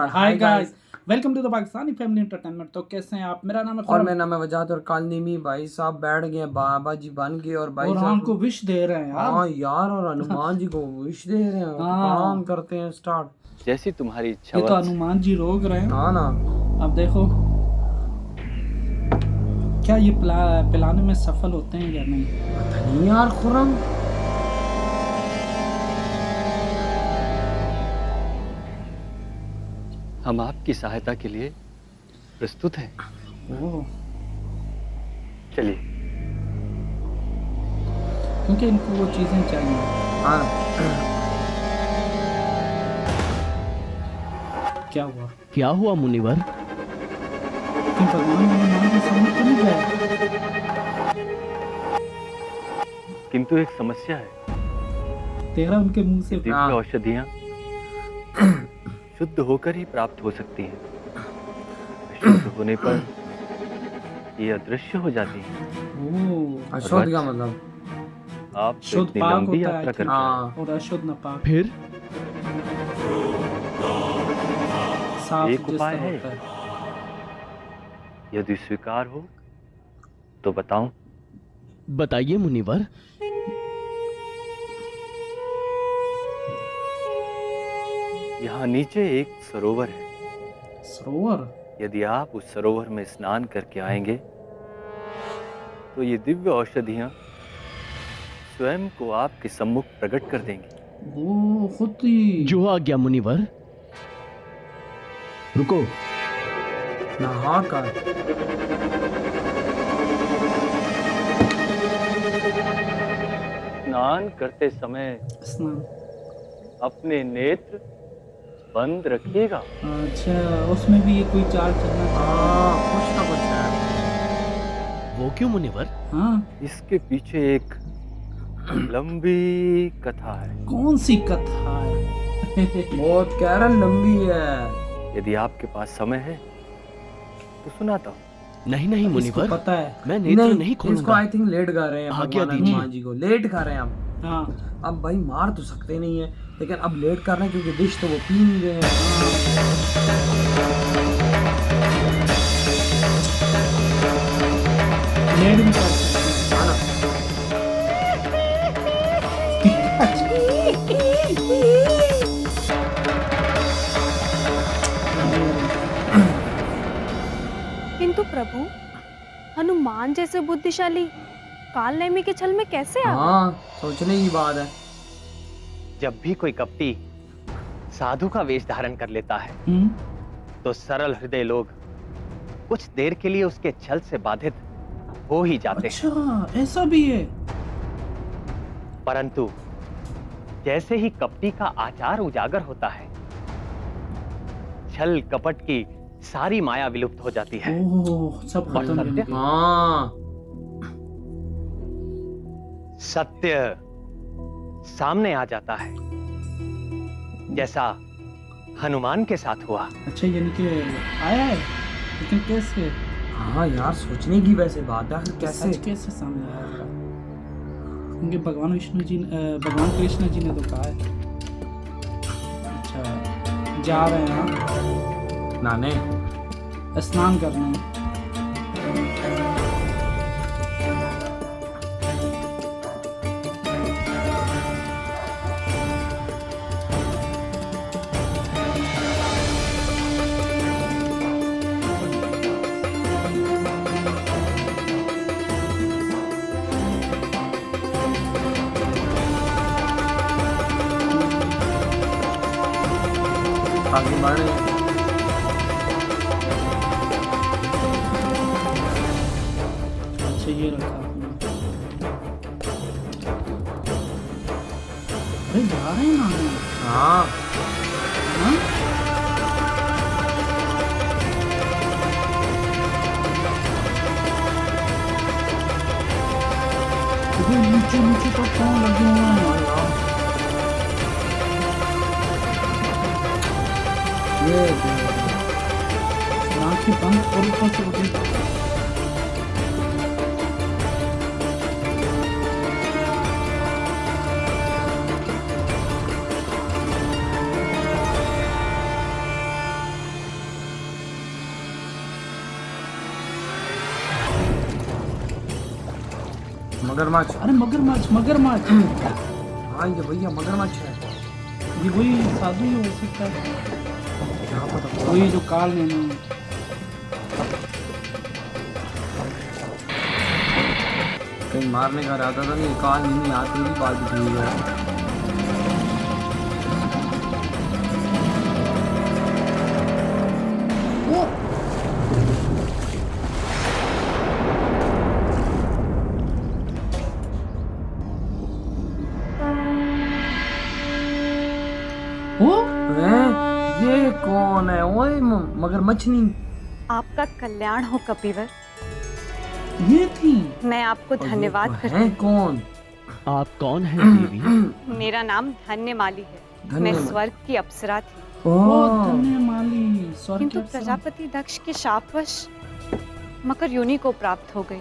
Hi hi guys, guys. Welcome to the Pakistani family entertainment. तो कैसे हैं आप? मेरा नाम है और खुरम मेरा नाम है वजाहत और कालनीमी। भाई साहब बैठ गए हैं, बाबा जी बन गए। और भाई और साहब हमको विश दे रहे हैं यार। हाँ यार, और हनुमान जी को विश दे रहे हैं। तो काम हाँ, करते हैं स्टार्ट। जैसी तुम्हारी इच्छा ये तो वत्स। हनुमान जी रोक रहे हैं। हाँ ना, अब देखो क्या ये पिलाने में सफल होते हैं या नहीं। पता नहीं यार खुरम। हम आपकी सहायता के लिए प्रस्तुत हैं। ओह, चलिए। क्योंकि इनको वो चीजें चाहिए। हाँ क्या हुआ? क्या हुआ मुनिवर? तुम भगवान हनुमान के सामने क्यों नहीं गए? किंतु एक समस्या है। तेरा उनके मुंह से दिव्य हाँ। औषधियां शुद्ध होकर ही प्राप्त हो सकती हैं। अशुद्ध होने पर ये अदृश्य हो जाती हैं। ओह, अशुद्ध का मतलब आप शुद्ध इतनी पाक लंबी होता है यात्रा I think। करके आए। हाँ और अशुद्ध नापाक फिर साफ एक जिस उपाय तरह है। होता है। यदि स्वीकार हो तो बताऊं। बताइए मुनिवर। यहाँ नीचे एक सरोवर है। सरोवर? यदि आप उस सरोवर में स्नान करके आएंगे तो ये दिव्य औषधियां स्वयं को आपके सम्मुख प्रकट कर देंगी। वो खुद ही। जो आज्ञा मुनिवर। रुको, नहा कर। स्नान करते समय स्नान। अपने नेत्र बंद रखिएगा। अच्छा, उसमें भी ये कोई चाल चलना हाँ कुछ ना कुछ है। वो क्यों मुनिवर? हाँ, इसके पीछे एक लंबी कथा है। कौन सी कथा है? बहुत कह रहा लंबी है। यदि आपके पास समय है तो सुनाता हूँ। नहीं नहीं इसको मुनिवर, पता है। मैं नेत्र नहीं इसको खोलूंगा। आई थिंक लेट गा रहे हैं आज्ञा भगवान दीजिए। हनुमान जी को। लेट गा रहे हैं अब। हाँ, अब भाई मार तो सकते नहीं है, लेकिन अब लेट कर रहे हैं क्योंकि विष तो वो पी नहीं रहे हैं। लेट भी कर सकते हाँ ना। किंतु प्रभु, हनुमान जैसे बुद्धिशाली काल नेमी के छल में कैसे आ गए? हाँ सोचने की बात है। जब भी कोई कपटी साधु का वेश धारण कर लेता है तो सरल हृदय लोग कुछ देर के लिए उसके छल से बाधित हो ही जाते हैं। अच्छा, ऐसा भी है। परंतु जैसे ही कपटी का आचार उजागर होता है, छल कपट की सारी माया विलुप्त हो जाती है। ओह, सब और खत्म सत्य? हो गया। हाँ सत्य सामने आ जाता है, जैसा हनुमान के साथ हुआ। अच्छा, यानी कि आया है, लेकिन कैसे? हाँ यार, सोचने की वैसे बात है। आखिर कैसे? सच कैसे सामने आया? क्योंकि भगवान विष्णु जी भगवान कृष्ण जी ने तो कहा है। अच्छा, जा रहे हैं हम नाने स्नान करने। आगे बढ़ रहे हैं। अच्छा, ये रखा आपने। अरे जा रहे हैं ना। हाँ हाँ? अबे नीचे नीचे तो कौन लगे हुए हैं? ये आंखें बंद और ऊपर से उठे। मगरमच्छ। अरे मगरमच्छ मगरमच्छ हाँ ये भैया मगरमच्छ है। ये वही साधु ही हो सकता है, क्या पता वही जो काल नैनी। कहीं मारने का इरादा था नहीं, काल नहीं आती भी बात भी हुई है। ये कौन है? ओए मगरमच्छ नहीं। आपका कल्याण हो कपिवर। ये थी। मैं आपको धन्यवाद करती है हूँ। कौन? आप कौन हैं देवी? मेरा नाम धन्यमाली है। मैं धन्यमाली। स्वर्ग की अप्सरा थी, ओ धन्यमाली स्वर्ग किंतु की अप्सरा। प्रजापति दक्ष के शापवश मकर योनि को प्राप्त हो गई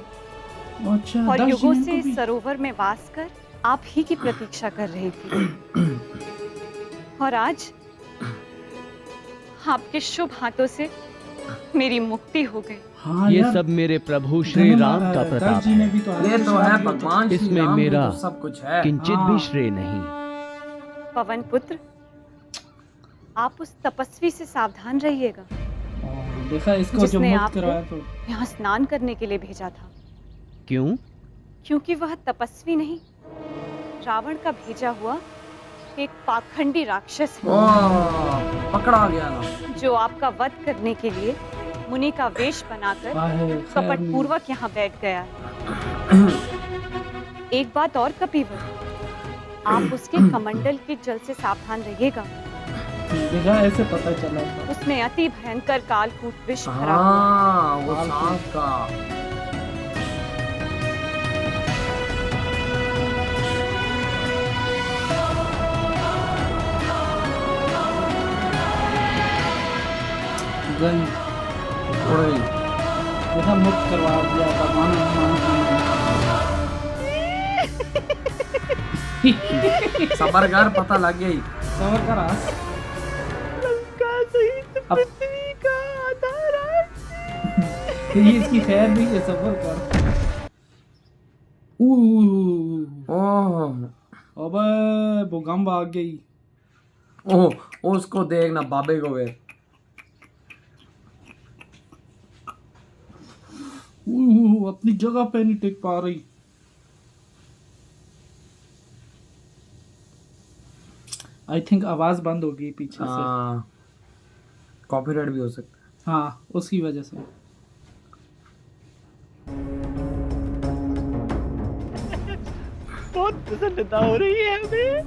अच्छा, और दक्ष युगों जी से को इस भी- सरोवर में वास कर आप ही की प्रतीक्षा कर रही थी। और आज आपके शुभ हाथों से मेरी मुक्ति हो गई। हाँ ये यार, सब मेरे प्रभु श्री राम का दक्ष प्रताप जी ने है। भी तो ये तो है भगवान श्री इसमें राम में मेरा तो सब कुछ है। किंचित हाँ। भी श्रेय नहीं। पवन पुत्र, आप उस तपस्वी से सावधान रहिएगा देखा इसको जो जिसने मुक्त आपको करवाया तो। यहाँ स्नान करने के लिए भेजा था, क्यों? क्योंकि वह तपस्वी नहीं, रावण का भेजा हुआ एक पाखंडी राक्षस है, ओह, पकड़ा गया ना। जो आपका वध करने के लिए मुनि का वेश बनाकर कपट पूर्वक यहाँ बैठ गया है। एक बात और कपिवर, आप उसके कमंडल के जल से सावधान रहिएगा। देखा ऐसे पता चला था। उसमें अति भयंकर कालकूट विष भरा हुआ हाँ वो सांप का। गई उड़ गई। देखा मुक्त करवा दिया भगवान सबर कर, पता लग गई। सबर करा। ये इसकी खैर नहीं है, सबर कर। ओह अबे भूकंप आ गई। ओह उसको देखना बाबे को वे। अपनी जगह पे नहीं टिक पा रही। आई थिंक आवाज बंद हो गई पीछे से। कॉपीराइट भी हो सकता है। हाँ उसकी वजह से। बहुत प्रसन्नता हो रही है हमें।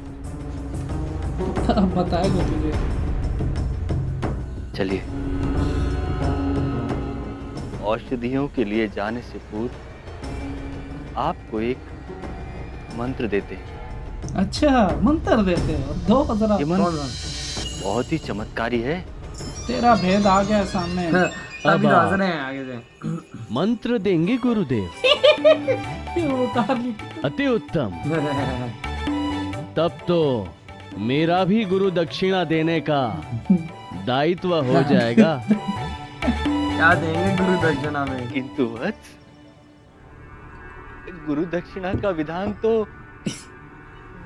अब बताएगा तुझे। चलिए, औषधियों के लिए जाने से पूर्व आपको एक मंत्र देते हैं। अच्छा मंत्र देते हो, दो जरा। ये मंत्र बहुत ही चमत्कारी है। तेरा भेद आ गया सामने। अभी तो हंस रहे हैं आगे से। मंत्र देंगे गुरुदेव। उतार ली। अति उत्तम। तब तो मेरा भी गुरु दक्षिणा देने का दायित्व हो जाएगा। क्या देंगे गुरु दक्षिणा में? किंतु वत्स, गुरु दक्षिणा का विधान तो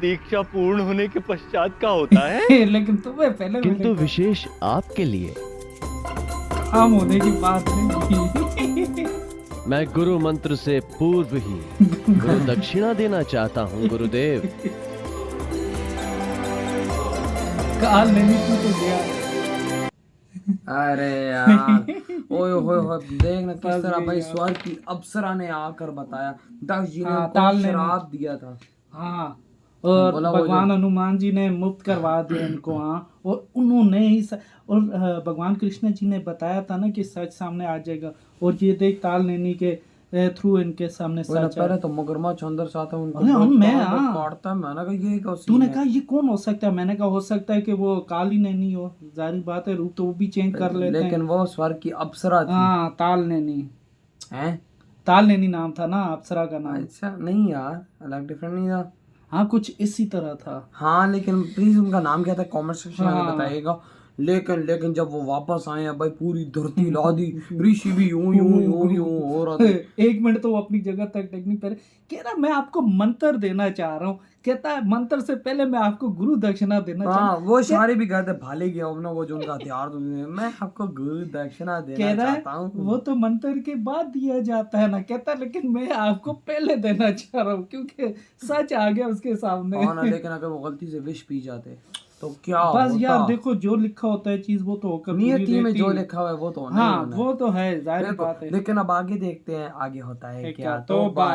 दीक्षा पूर्ण होने के पश्चात का होता है। लेकिन तुम्हें पहले किंतु विशेष आपके लिए काम होने की बात नहीं। मैं गुरु मंत्र से पूर्व ही गुरु दक्षिणा देना चाहता हूँ गुरुदेव। काल नहीं तू तो गया। अरे यार ओए होए होए, देखना किस तरह भाई स्वर्ग की अप्सरा ने आकर बताया। दक्ष जी ने हाँ, उनको ताल ने श्राप दिया था। हाँ और बोला वो भगवान जो- हनुमान जी ने मुक्त करवा दिया इनको। हाँ और उन्होंने ही और भगवान कृष्ण जी ने बताया था ना कि सच सामने आ जाएगा। और ये देख ताल नैनी के थ्रू इनके सामने वो ना सच पहले है। तो मगरमच्छ अंदर से आता है उनको अरे हम मैं काट- हाँ। काटता है। मैंने कहा ये क्या सीन तूने है? कहा ये कौन हो सकता है, मैंने कहा हो सकता है कि वो काली नैनी हो। जाहिर बात है रूप तो वो भी चेंज कर लेते लेकिन हैं। वो स्वर्ग की अप्सरा थी। हाँ ताल नैनी, हैं? ताल नैनी नाम था ना अप्सरा का नाम। अच्छा नहीं यार, अलग डिफरेंट नहीं था। हाँ कुछ इसी तरह था। हाँ लेकिन प्लीज उनका नाम क्या था कमेंट सेक्शन में हाँ। बताइएगा। लेकिन लेकिन जब वो वापस आए हैं भाई, पूरी धरती ला दी, ऋषि भी यूं यूं यूं यूं हो रहा था। एक मिनट तो वो अपनी जगह तक टेकनी पहले कह रहा मैं आपको मंत्र देना चाह रहा हूँ, कहता है मंत्र से पहले मैं आपको गुरु दक्षिणा देना चाह रहा हाँ, हूँ। वो सारे भी कहते भाले गया ना, वो जो उनका हथियार तो मैं आपको गुरु दक्षिणा कह देना रहा चाहता है हूँ। वो तो मंत्र के बाद दिया जाता है ना, कहता है लेकिन मैं आपको पहले देना चाह रहा हूँ क्योंकि सच आ गया उसके सामने। हाँ ना, लेकिन अगर वो गलती से विष पी जाते तो क्या बस होता? यार देखो जो लिखा होता है चीज वो तो होकर पूरी नियति में रहती जो है। लिखा हुआ है वो तो होना ही हाँ होना है। वो तो है, जाहिर देखो, बात है। लेकिन अब आगे देखते हैं आगे होता है क्या। तो बाय।